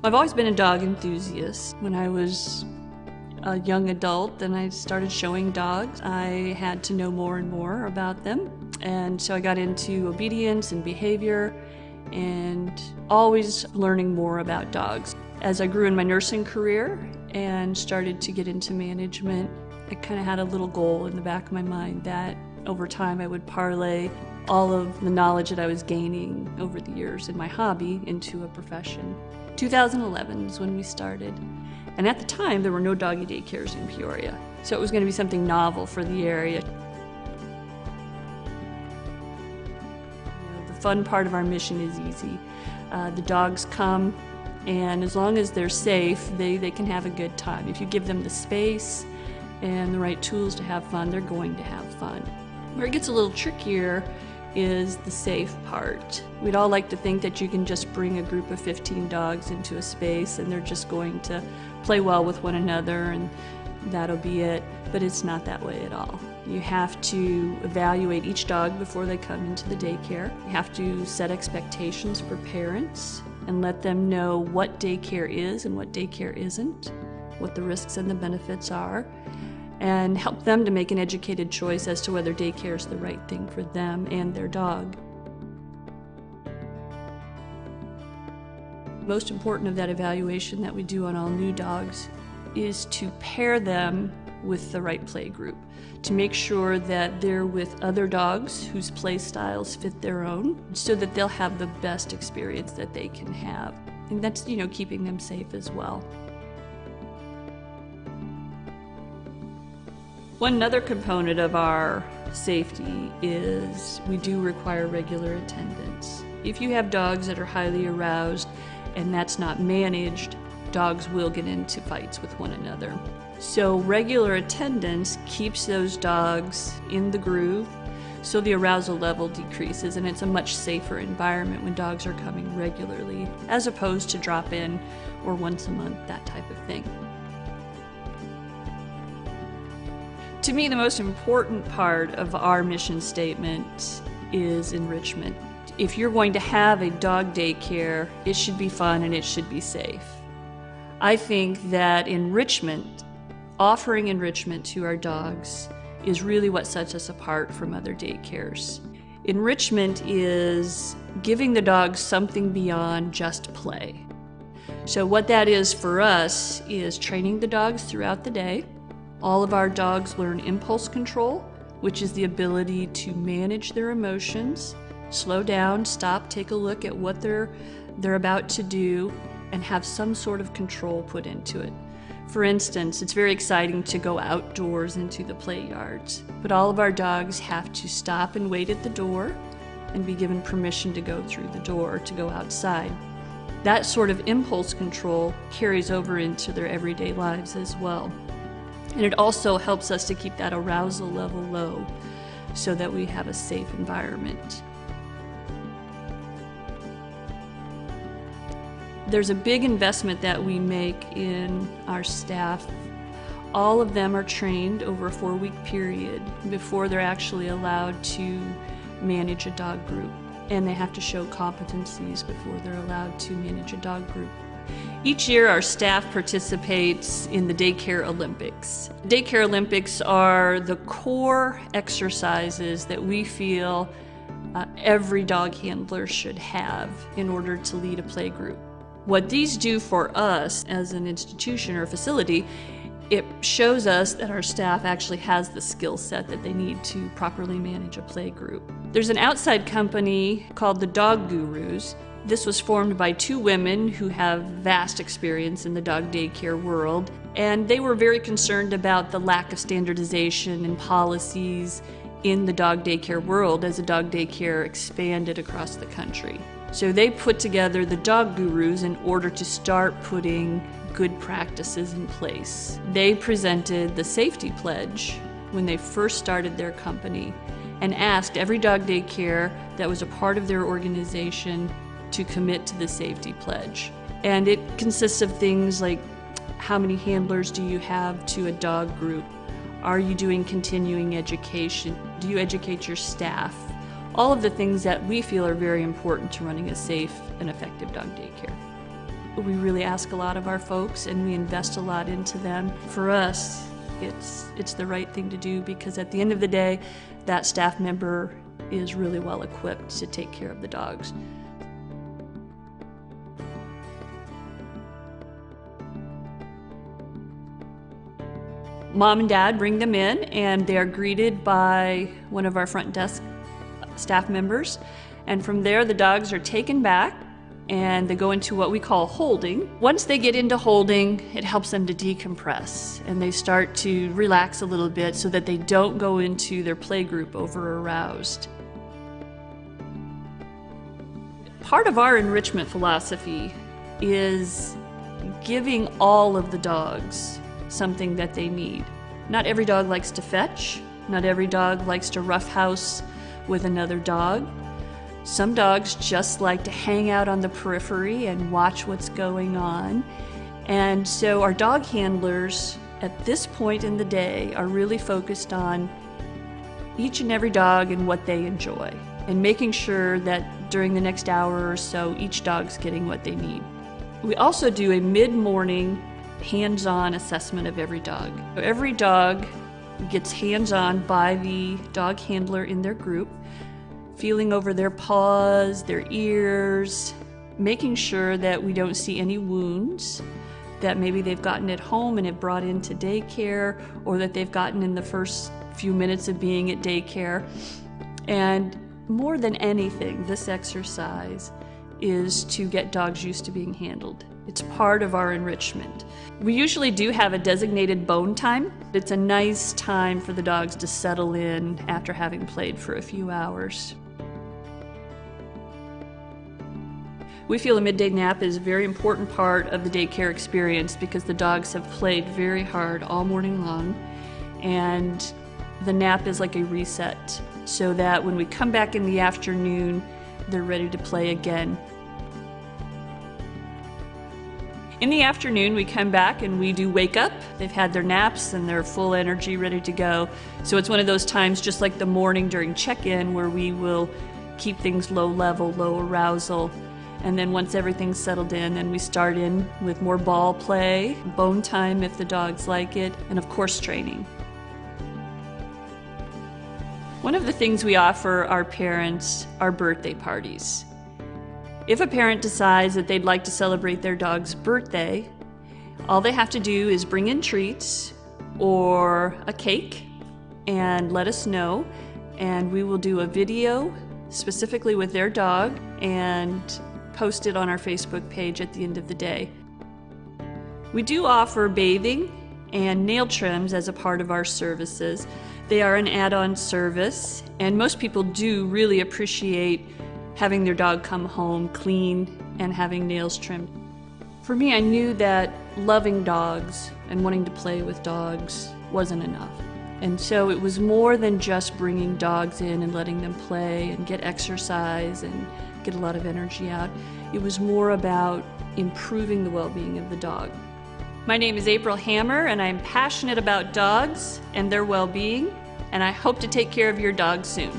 I've always been a dog enthusiast. When I was a young adult, then I started showing dogs. I had to know more and more about them. And so I got into obedience and behavior and always learning more about dogs. As I grew in my nursing career and started to get into management, I kind of had a little goal in the back of my mind that over time I would parlay all of the knowledge that I was gaining over the years in my hobby into a profession. 2011 is when we started. And at the time, there were no doggy daycares in Peoria. So it was going to be something novel for the area. The fun part of our mission is easy. The dogs come, and as long as they're safe, they can have a good time. If you give them the space and the right tools to have fun, they're going to have fun. Where it gets a little trickier is the safe part. We'd all like to think that you can just bring a group of 15 dogs into a space and they're just going to play well with one another and that'll be it, but it's not that way at all. You have to evaluate each dog before they come into the daycare. You have to set expectations for parents and let them know what daycare is and what daycare isn't, what the risks and the benefits are, and help them to make an educated choice as to whether daycare is the right thing for them and their dog. Most important of that evaluation that we do on all new dogs is to pair them with the right play group, to make sure that they're with other dogs whose play styles fit their own, so that they'll have the best experience that they can have. And that's, keeping them safe as well. One other component of our safety is we do require regular attendance. If you have dogs that are highly aroused and that's not managed, dogs will get into fights with one another. So regular attendance keeps those dogs in the groove, so the arousal level decreases, and it's a much safer environment when dogs are coming regularly, as opposed to drop in or once a month, that type of thing. To me, the most important part of our mission statement is enrichment. If you're going to have a dog daycare, it should be fun and it should be safe. I think that enrichment, offering enrichment to our dogs, is really what sets us apart from other daycares. Enrichment is giving the dogs something beyond just play. So what that is for us is training the dogs throughout the day. All of our dogs learn impulse control, which is the ability to manage their emotions, slow down, stop, take a look at what they're about to do, and have some sort of control put into it. For instance, it's very exciting to go outdoors into the play yards, but all of our dogs have to stop and wait at the door and be given permission to go through the door to go outside. That sort of impulse control carries over into their everyday lives as well. And it also helps us to keep that arousal level low so that we have a safe environment. There's a big investment that we make in our staff. All of them are trained over a 4-week period before they're actually allowed to manage a dog group. And they have to show competencies before they're allowed to manage a dog group. Each year our staff participates in the Daycare Olympics. Daycare Olympics are the core exercises that we feel every dog handler should have in order to lead a play group. What these do for us as an institution or facility, it shows us that our staff actually has the skill set that they need to properly manage a play group. There's an outside company called the Dog Gurus. This was formed by 2 women who have vast experience in the dog daycare world, and they were very concerned about the lack of standardization and policies in the dog daycare world as the dog daycare expanded across the country. So they put together the Dog Gurus in order to start putting good practices in place. They presented the safety pledge when they first started their company and asked every dog daycare that was a part of their organization to commit to the safety pledge. And it consists of things like, how many handlers do you have to a dog group? Are you doing continuing education? Do you educate your staff? All of the things that we feel are very important to running a safe and effective dog daycare. We really ask a lot of our folks and we invest a lot into them. For us, it's the right thing to do because at the end of the day, that staff member is really well equipped to take care of the dogs. Mom and Dad bring them in and they are greeted by one of our front desk staff members. And from there, the dogs are taken back and they go into what we call holding. Once they get into holding, it helps them to decompress and they start to relax a little bit so that they don't go into their play group over aroused. Part of our enrichment philosophy is giving all of the dogs something that they need. Not every dog likes to fetch. Not every dog likes to roughhouse with another dog. Some dogs just like to hang out on the periphery and watch what's going on. And so our dog handlers at this point in the day are really focused on each and every dog and what they enjoy and making sure that during the next hour or so, each dog's getting what they need. We also do a mid-morning hands-on assessment of every dog. Every dog gets hands-on by the dog handler in their group, feeling over their paws, their ears, making sure that we don't see any wounds that maybe they've gotten at home and have brought into daycare, or that they've gotten in the first few minutes of being at daycare. And more than anything, this exercise is to get dogs used to being handled. It's part of our enrichment. We usually do have a designated bone time. It's a nice time for the dogs to settle in after having played for a few hours. We feel a midday nap is a very important part of the daycare experience because the dogs have played very hard all morning long, and the nap is like a reset so that when we come back in the afternoon, they're ready to play again. In the afternoon, we come back and we do wake up. They've had their naps and they're full energy, ready to go. So it's one of those times, just like the morning during check-in, where we will keep things low level, low arousal. And then once everything's settled in, then we start in with more ball play, bone time if the dogs like it, and of course training. One of the things we offer our parents are birthday parties. If a parent decides that they'd like to celebrate their dog's birthday, all they have to do is bring in treats or a cake and let us know, and we will do a video specifically with their dog and post it on our Facebook page at the end of the day. We do offer bathing and nail trims as a part of our services. They are an add-on service, and most people do really appreciate having their dog come home clean and having nails trimmed. For me, I knew that loving dogs and wanting to play with dogs wasn't enough. And so it was more than just bringing dogs in and letting them play and get exercise and get a lot of energy out. It was more about improving the well-being of the dog. My name is April Hammer, and I'm passionate about dogs and their well-being, and I hope to take care of your dog soon.